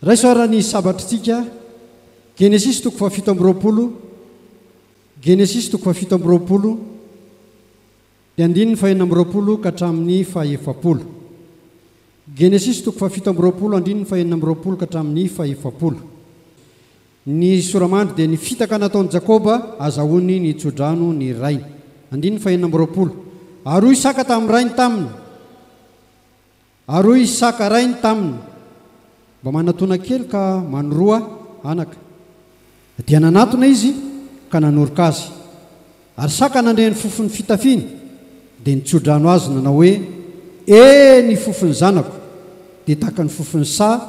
Raisoarany sabatritsika Genesis toko fafito amby roapolo, Genesis toko fafito amby roapolo, dia andininy fahenina amby roapolo ka hatramin'ny fahaefapolo. Genesis toko fafito amby roapolo, andininy fahenina amby roapolo ka hatramin'ny fahaefapolo. Ny soramandry dia ny fitaka nataon'i Jakoba azahoany ny tsodrano ny rainy. Andininy fahenina amby roapolo. Aroy Isaka tamin'ny rainy taminy. Aroy Isaka rainy taminy. Mba manatona kely ka manoroa anaka. Dia nanatona izy ka nanoroka azy. Ary Saka nandre ny fofon'ny fitafiny dia nitsodrano azy nanao hoe ny fofon'ny zanako dia tahaka ny fofon'ny sa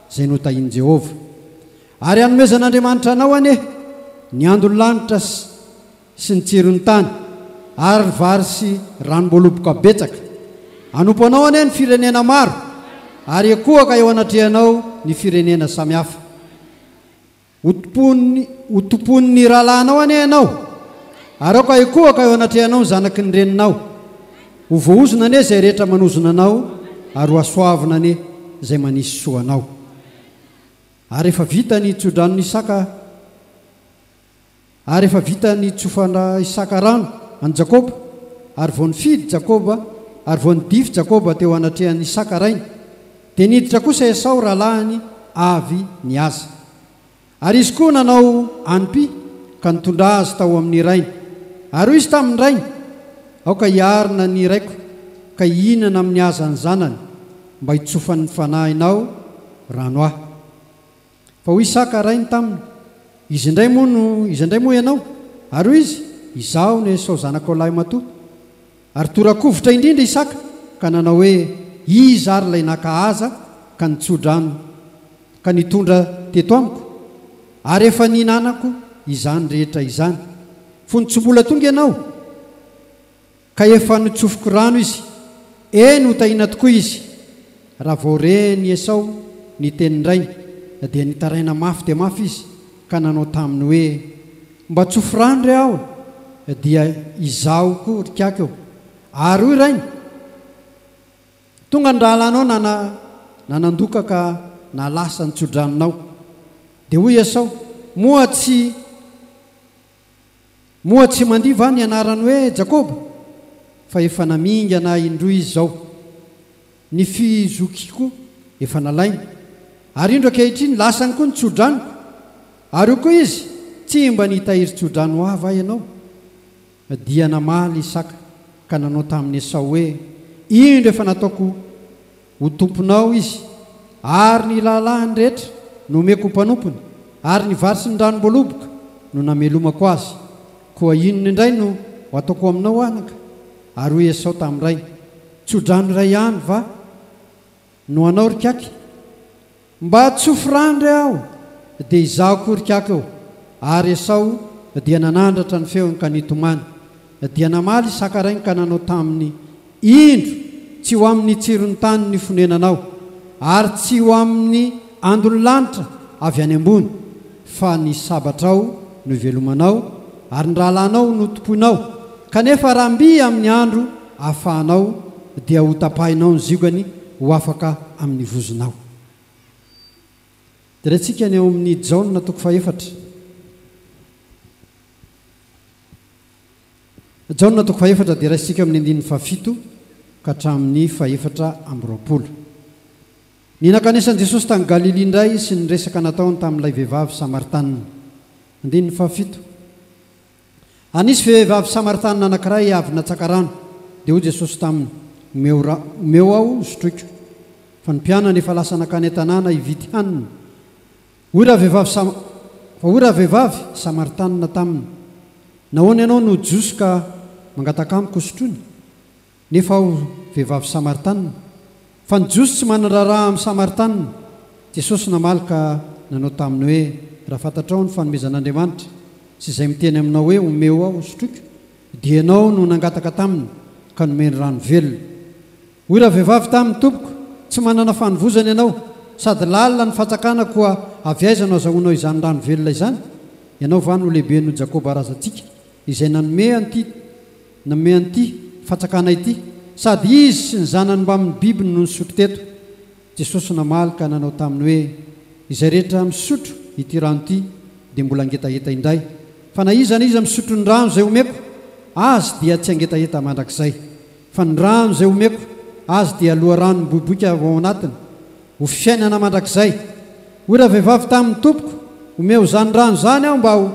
izay notahiany Jehova. Ary hanomezan'Andriamanitra anao anie ny andony lanitra sy ny tsiron'ny tany ary vary sy ranom-boaloboka betsaka. Anompo anao anie ny firenena maro ary ekoaka eo anatrehanao ny firenena samihafa. Hotompon'ny rahalahinao anie ianao ary aoka ekoaka eo anatrehanao ny zanaky ny reninao. Ho voahozona anie izay rehetra manozona anao ary ho asoavina anie izay manisy soanao. Ary efa vita ny tsodran'ny Isaka, ary efa vita ny tsofana Isaka rano any Jakoba, ary vao nifidy Jakoba, ary vao nidify Jakoba teo anatrehan'ny Isaka rainy, dia niditra kosa Esau rahalahiny avy niaza. Ary izy koa nanao anim-py ka nitondra azy tao amin'ny rainy. Ary izy tamin'ny rainy, aoka hiarina ny raiko ka hihinana amin'ny aza ny zanany mba hitsofan'ny fanahinao rano ahy. Fa ho Isaka rainy taminy, izy indray moa ianao, ary izy izaho ny Esau zanako lahy matoa. Ary torakovitra indrindra Isaka ka nanao hoe iza ary ilay naka-aza ka nitsodrano ka nitondra teto amiko, ary efa ninanako izany rehetra izany. Fony tsy mbola tonga ianao ka efa nitsofoko rano izy, ho tahina tokoa izy. Raha vao reny Esau ny tenin'ny rainy dia nitaraina mafy dia mafy izy ka nanao taminy hoe mba tsofo rano re aho dia izaho koa rikako eo. Ary hoy rainy, tonga ny rahalanao nanandoka ka nalasa ny tsodranonao. Dia hoy Esau, moa tsy mandiva ny anarany hoe Jakoba, fa efa namingana indroa izy zao. Ny fizokiko efa nalainy, ary indro ankehitriny lasany koa ny tsodranoko. Ary io koa izy tsy mba nitahiry tsodrano ho avy ianao. Dia namaly Isaka ka nanao tamin'ny Esau hoe indro efa nataoko ho tomponao izy, ary ny lalahany rehetra no omeko ho mpanompony, ary ny vary sy ny ranom-boaloboka no namelomako azy. Koa inona indray no ho ataoko aminao anaka? Ary hoy Esau tamin'ny rainy, tsodrano iray ihany va no anao rikaky? Mba tsofo rano re aho dia izaho koa rikako eo. Ary Esau dia nanandratra ny feony ka nitomany. Dia namaly Isaka rainy ka nanao taminy, indro tsy ho amin'ny tsiron'ny tany ny fonenanao, ary tsy ho amin'ny andony lanitra avy any ambony, fa ny sabatrao no ivelomanao, ary ny rahalahinao no tompoinao. Kanefa ramby amin'ny andro ahafahanao dia ho tapahinao ny zigany ho afaka amin'ny vozonao. Dia rahatsika ny eo amin'ny Jaona toko faefatra. Jaona toko faefatra dia rahatsika amin'ny andininy fafito ka hatramin'ny faefatra amby roapolo. Ny nakanesan'i Jesosy tany Galili indray sy ny resaka nataony tamin'ilay vehivavy Samaritanina. Andininy fafito. Anisy vehivavy Samaritanina anankiray avy natsaka rano, dia hoy Jesosy taminy, omeo aho sotroiko, fa ny mpianana efa lasa nakany an-tanàna hividy hanina. Hoy raha vehivavy Samaritanina taminy, nahoana ianao no joso ka mangataka amiko sotroina? Nefa aho vehivavy Samaritanina, fa ny joso tsy manararaha amin'ny Samaritanina. Jesosy namaly ka nanao taminy hoe raha fantatrao ny fanomezan'Andriamanitra sy izay miteny aminao hoe omeo aho sotroiko, dia ianao no nangataka taminy ka nomeny rano velona. Hoy raha vehivavy taminy, tompoko, tsy manana fanovozana ianao, sady lalina ny fatsakana koa avy aiza no azahoanao izany rano velona izany? Ianao va no lehibe no Jakoba razantsika izay nanome an'ity fatsakana ity, sady izy sy ny zanany mba amin'ny biby no nisotro teto. Jesosy namaly ka nanao taminy hoe izay rehetra misotro ity rano ity dia mbola angetaheta indray fa na izana izy misotro ny rano zay omeko azy dia tsy angetaheta mandrakizay fa ny rano zay omeko azy dia aloha rano miboiboika ao anatiny ho fiainana mandrakizay. Hoy raha vehivavy tamin'ny tompoko omeo zany rano zany aho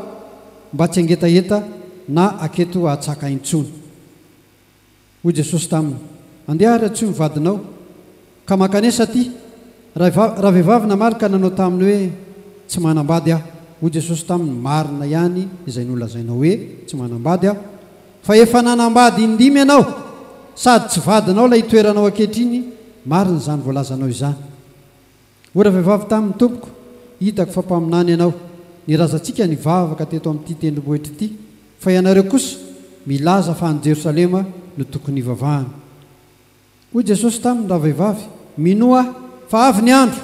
mba tsy angetaheta na aketo atsaka intsony. Hoy Jesosy taminy, andeha ary atsy mivadinao ka makanesa ty raha vehivavy namarika nanao taminy hoe tsy manambady aho. Hoy Jesosy taminy, marina ihany izay nolazainao hoe tsy manambady aho fa efa nanambady indimy ianao sady tsy vadinao lay toeranao ankehitriny, marina zany voalazanao izany. Hoy raha vehivavy tamin'ny tompoko, hitako fa mpaminany ianao, nirazantsika nivavaka teto amin'ity tendrombohitra ity fa ianareo kosa milaza fa any Jerosalema no tokony hivavahana. Hoy Jesosy taminy, raha vehivavy mino aho fa avy ny andro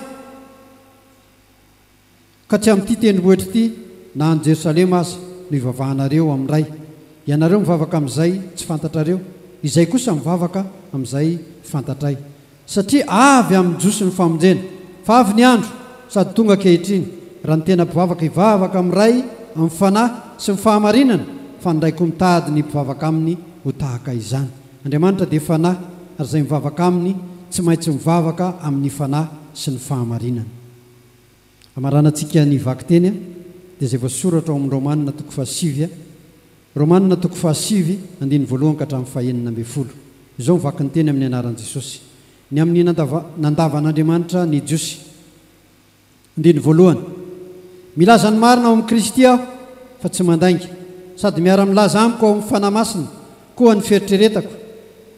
ka tsy amin'ity tendrombohitra ity na any Jerosalema aza no hivavahanareo amin'ray. Ianareo mivavaka amin'izay tsy fantatrareo, izay kosa mivavaka amin'izay fantatray, satria avy amin'ny josy ny famonjena fa avy ny andro sady tonga ankehitriny raha ny tena mpivavaka hivavaka amin'ray amin'ny fanahy sy ny fahamarinana fa ny raiko mitady ny mpivavaka aminy ho tahaka izany. Andriamanitra dia fanahy ary izay mivavaka aminy tsy maintsy mivavaka amin'ny fanahy sy ny fahamarinana. Amaranantsika ny vaky teny dia izay voasoratra ao amin'ny Romanina toko fahasivy, Romanina toko fahasivy andiny voalohany ka hatramin'ny fahaenina ambin'ny folo. Izao mivaky ny teny amin'ny anaran'i Jesosy. Ny amin'ny nandavan'Andriamanitra ny jiosy. Andiny voalohany, milaza ny marina ao amin'ny Kristy aho fa tsy mandainga, sady miara-milaza amiko ao amin'ny fanahy masina koa ny fieritreretako,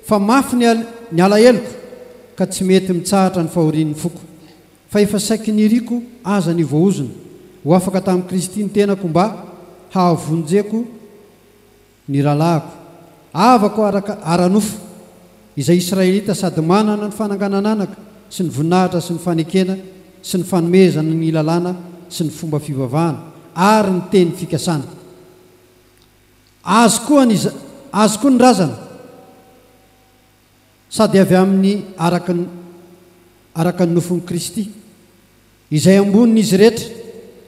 fa mafy ny alahelo ka tsy mety mitsahatra ny fahorian'ny foko, fa efa saiky niriko aza ny voaozona ho afaka tamin'ny Kristy ny tenako mba hahavonjeko ny rahalahako, avako ara-nofo izay Israelita sady manana ny fananganananaka sy ny voninahitra sy ny fanekena sy ny fanomezana ny lalàna sy ny fomba fivavahana ary ny teny fikasana. Azo koa ny razana sady avy amin'ny araka ny nofon'ny Kristy izay ambonin'izy rehetra.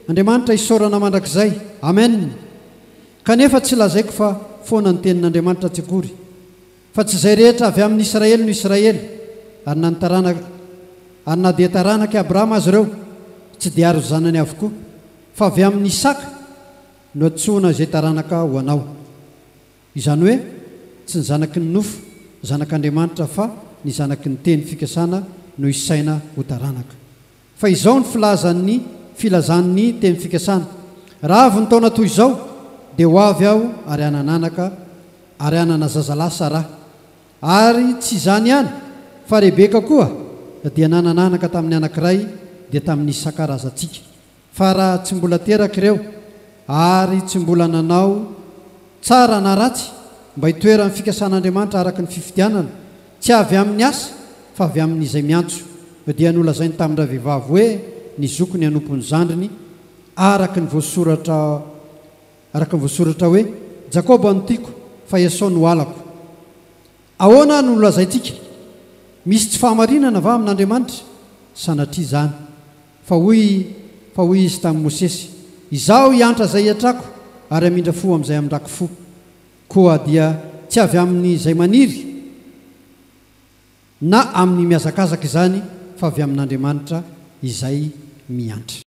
Andriamanitra isaorana mandrakizay, amen. Kanefa tsy lazaiko fa foana ny tenin'Andriamanitra tsy akory, fa tsy izay rehetra avy amin'ny Israely no Israely ary na dia taranaka Abrahama azy ireo tsy dia aro zanany avokoa, fa avy amin'ny Isaka no antsoina izay taranaka ho anao. Izany hoe tsy ny zanaky ny nofo zanak'Andriamanitra fa ny zanaky ny teny fikasana no isaina ho taranaka. Fa izao ny filazan'ny teny fikasana, raha avy ny taona toy izao dia ho avy aho ary anananaka ary anana zazalahy Sara, ary tsy izany ihany fa Rebeka koa dia nanananaka tamin'ny anankiray dia tamin'ny Isaka razantsika. Fa raha tsy mbola teraka ireo ary tsy mbola nanao tsara na ratsy mba hitoeran'ny fikasan'Andriamanitra araka ny fifidianana, tsy avy amin'ny asa fa avy amin'izay miantso, dia nolazainy tamin'ny vehivavy hoe ny zokony hanompo ny zandriny araka ny voasoratra hoe Jakoba no tiako fa Esau no alako. Ahoana no nolazaintsika? Misy tsy fahamarinana va amin'Andriamanitra? Sanatria zany. Fa hoy izy tamin'ny Mosesy, izaho hiantra izay hiatrako ary hamindra fo amin'izay amindrako fo, koa dia tsy avy amin'izay maniry na amin'ny miazakazaka izany fa avy amin'Andriamanitra izay miantra.